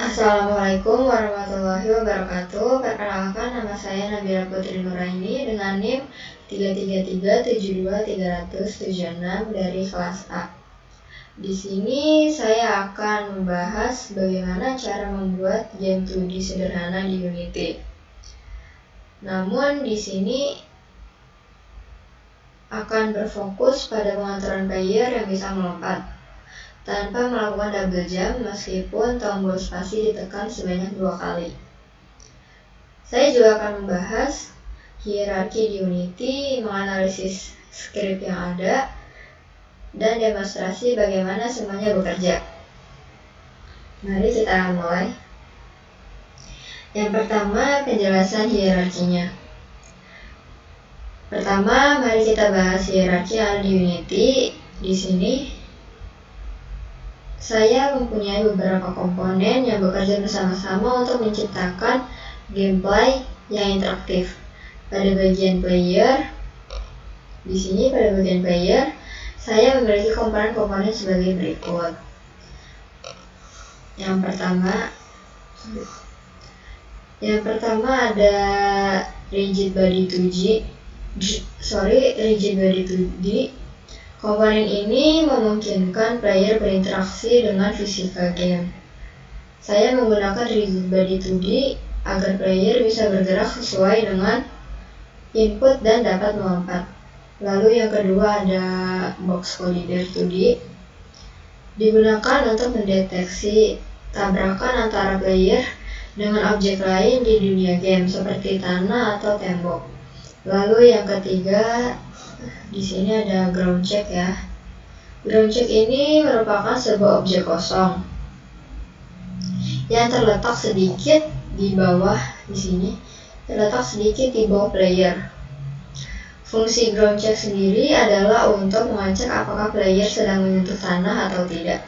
Assalamualaikum warahmatullahi wabarakatuh. Perkenalkan, nama saya Nabila Putri Nuraini dengan NIM 333723076 dari kelas A. Di sini saya akan membahas bagaimana cara membuat game 2D sederhana di Unity. Namun di sini akan berfokus pada pengaturan player yang bisa melompat tanpa melakukan double jump meskipun tombol spasi ditekan sebanyak 2 kali. Saya juga akan membahas hierarki di Unity, menganalisis script yang ada, dan demonstrasi bagaimana semuanya bekerja. Mari kita mulai. Yang pertama, penjelasan hierarkinya. Pertama, mari kita bahas hierarki yang ada di Unity. Di sini saya mempunyai beberapa komponen yang bekerja bersama-sama untuk menciptakan gameplay yang interaktif. Pada bagian player, di sini pada bagian player, saya memiliki komponen-komponen sebagai berikut. Yang pertama ada rigid body 2D. Komponen ini memungkinkan player berinteraksi dengan fisika game. Saya menggunakan rigid body 2D agar player bisa bergerak sesuai dengan input dan dapat melompat. Lalu yang kedua ada box collider 2D. Digunakan untuk mendeteksi tabrakan antara player dengan objek lain di dunia game seperti tanah atau tembok. Lalu yang ketiga, di sini ada ground check ya. Ground check ini merupakan sebuah objek kosong yang terletak sedikit di bawah player. Fungsi ground check sendiri adalah untuk mengecek apakah player sedang menyentuh tanah atau tidak.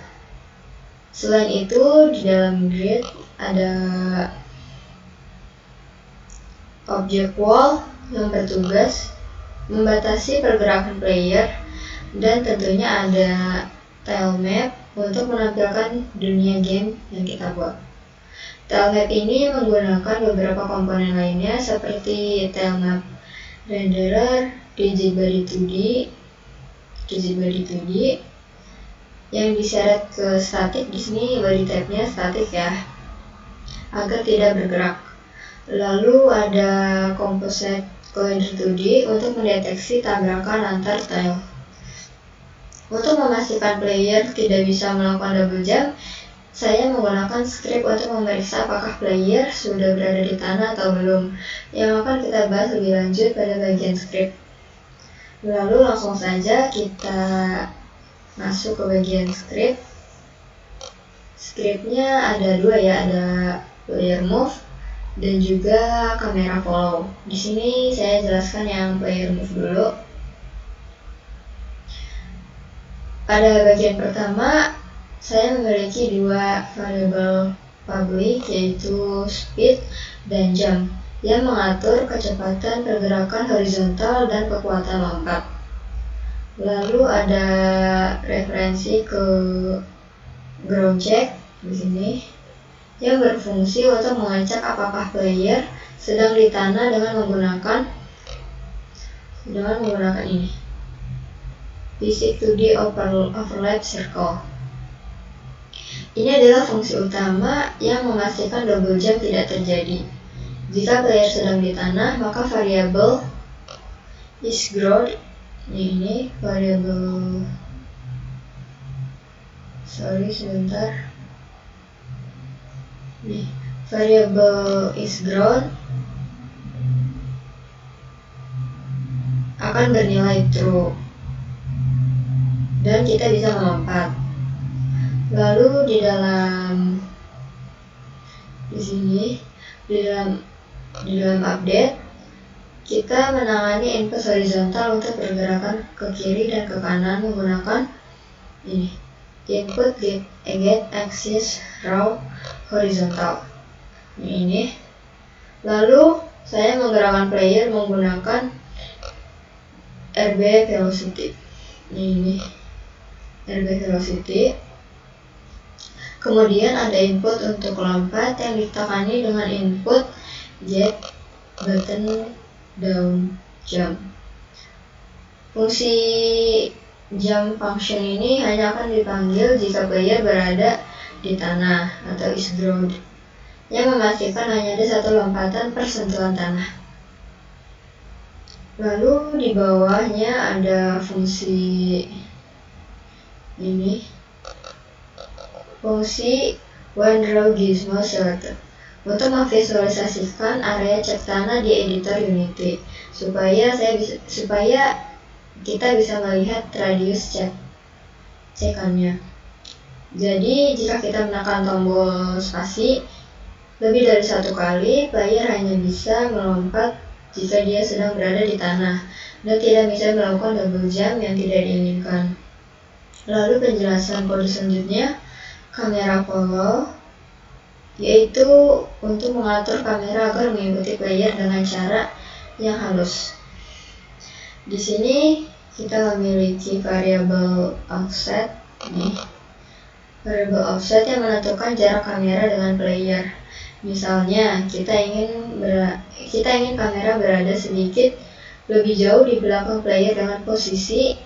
Selain itu, di dalam grid ada objek wall yang bertugas membatasi pergerakan player, dan tentunya ada tile map untuk menampilkan dunia game yang kita buat. Tile map ini menggunakan beberapa komponen lainnya seperti tile map renderer, rigid body 2D yang diseret ke static. Di sini body type-nya static ya, agar tidak bergerak. Lalu ada composite collider 2D untuk mendeteksi tabrakan antar tile. Untuk memastikan player tidak bisa melakukan double jump, saya menggunakan script untuk memeriksa apakah player sudah berada di tanah atau belum, yang akan kita bahas lebih lanjut pada bagian script. Lalu langsung saja kita masuk ke bagian script. Scriptnya ada dua ya, ada player move dan juga kamera follow. Di sini saya jelaskan yang player move dulu. Pada bagian pertama, saya memiliki dua variabel public, yaitu speed dan jump, yang mengatur kecepatan pergerakan horizontal dan kekuatan lompat. Lalu ada referensi ke ground check di sini, yang berfungsi untuk mengecek apakah player sedang di tanah dengan menggunakan ini, Physics 2D overlap circle. Ini adalah fungsi utama yang memastikan double jump tidak terjadi. Jika player sedang di tanah, maka variabel isGround variabel isGround akan bernilai true dan kita bisa melompat. Lalu di dalam update, kita menangani input horizontal untuk pergerakan ke kiri dan ke kanan menggunakan ini, input get axis raw horizontal. Ini. Lalu saya menggerakkan player menggunakan RB velocity. Ini RB velocity. Kemudian ada input untuk lompat yang ditekani dengan input get button down jump. Fungsi jump function ini hanya akan dipanggil jika player berada di tanah atau is ground, yang memastikan hanya ada satu lompatan per sentuhan tanah. Lalu di bawahnya ada fungsi ini, fungsi OneDraw Gizmo Selector, untuk memvisualisasikan area cek tanah di editor Unity supaya kita bisa melihat radius cekannya. Jadi jika kita menekan tombol spasi lebih dari satu kali, player hanya bisa melompat jika dia sedang berada di tanah dan tidak bisa melakukan double jump yang tidak diinginkan. Lalu penjelasan kode selanjutnya, kamera follow, yaitu untuk mengatur kamera agar mengikuti player dengan cara yang halus. Di sini kita memiliki variabel offset nih. Variabel offset yang menentukan jarak kamera dengan player. Misalnya, kita ingin kamera berada sedikit lebih jauh di belakang player dengan posisi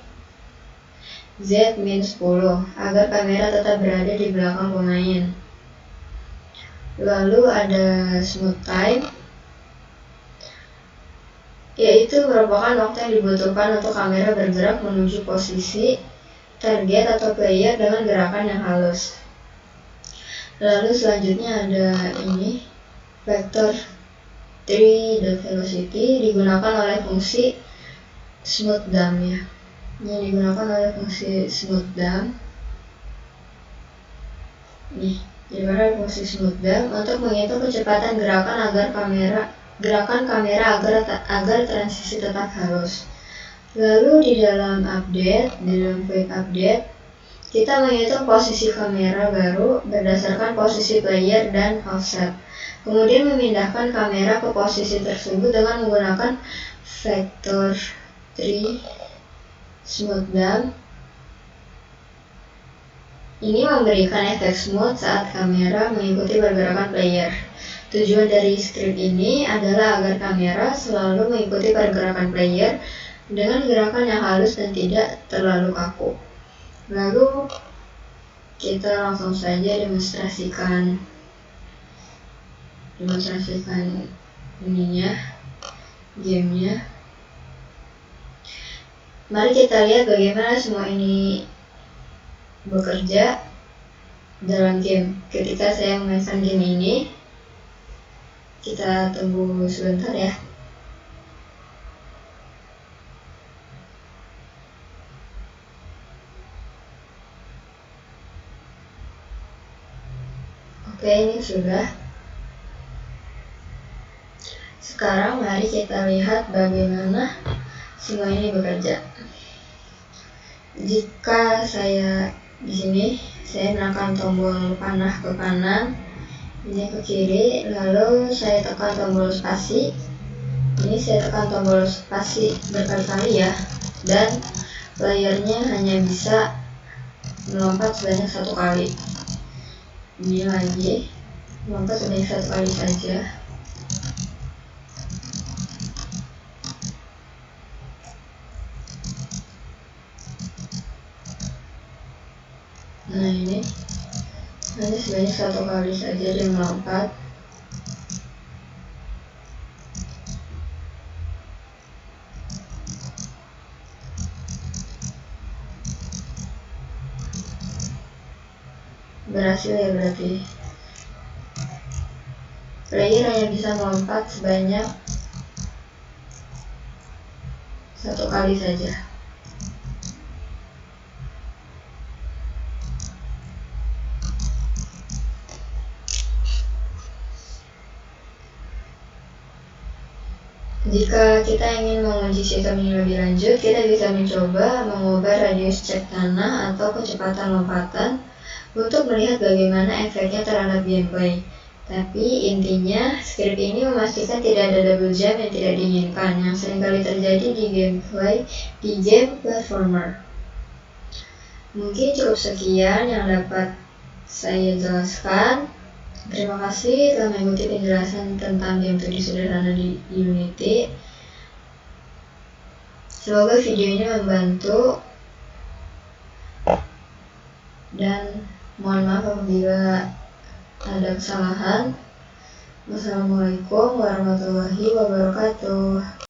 Z-10 agar kamera tetap berada di belakang pemain. Lalu ada smooth time, yaitu merupakan waktu yang dibutuhkan untuk kamera bergerak menuju posisi target atau player dengan gerakan yang halus. Lalu selanjutnya ada ini, vector 3.velocity digunakan oleh fungsi smooth dump ya. Yang digunakan oleh fungsi smooth dump. Nih, digunakan fungsi smooth dump untuk menghitung kecepatan gerakan kamera agar transisi tetap halus. Lalu di dalam quick update, kita menghitung posisi kamera baru berdasarkan posisi player dan offset. Kemudian memindahkan kamera ke posisi tersebut dengan menggunakan vector 3 smooth dump. Ini memberikan efek smooth saat kamera mengikuti pergerakan player. Tujuan dari script ini adalah agar kamera selalu mengikuti pergerakan player dengan gerakan yang halus dan tidak terlalu kaku. Lalu kita langsung saja demonstrasikan gamenya. Mari kita lihat bagaimana semua ini bekerja dalam game. Ketika saya memainkan game ini, kita tunggu sebentar ya. Oke, ini sudah. Sekarang mari kita lihat bagaimana semua ini bekerja. Jika saya di sini, saya menekan tombol panah ke kanan, ini ke kiri, lalu saya tekan tombol spasi. Ini saya tekan tombol spasi berkali-kali ya, dan playernya hanya bisa melompat sebanyak satu kali. Ini lagi, melompat sebanyak satu kali saja. Nah ini hanya sebanyak satu kali saja dia melompat. Berhasil ya berarti. Player hanya bisa melompat sebanyak satu kali saja. Jika kita ingin menguji sistem ini lebih lanjut, kita bisa mencoba mengubah radius cek tanah atau kecepatan lompatan untuk melihat bagaimana efeknya terhadap gameplay. Tapi intinya, script ini memastikan tidak ada double jump yang tidak diinginkan, yang seringkali terjadi di gameplay di game platformer. Mungkin cukup sekian yang dapat saya jelaskan. Terima kasih telah mengikuti penjelasan tentang game 2D sederhana di Unity. Semoga video ini membantu, dan mohon maaf apabila ada kesalahan. Wassalamualaikum warahmatullahi wabarakatuh.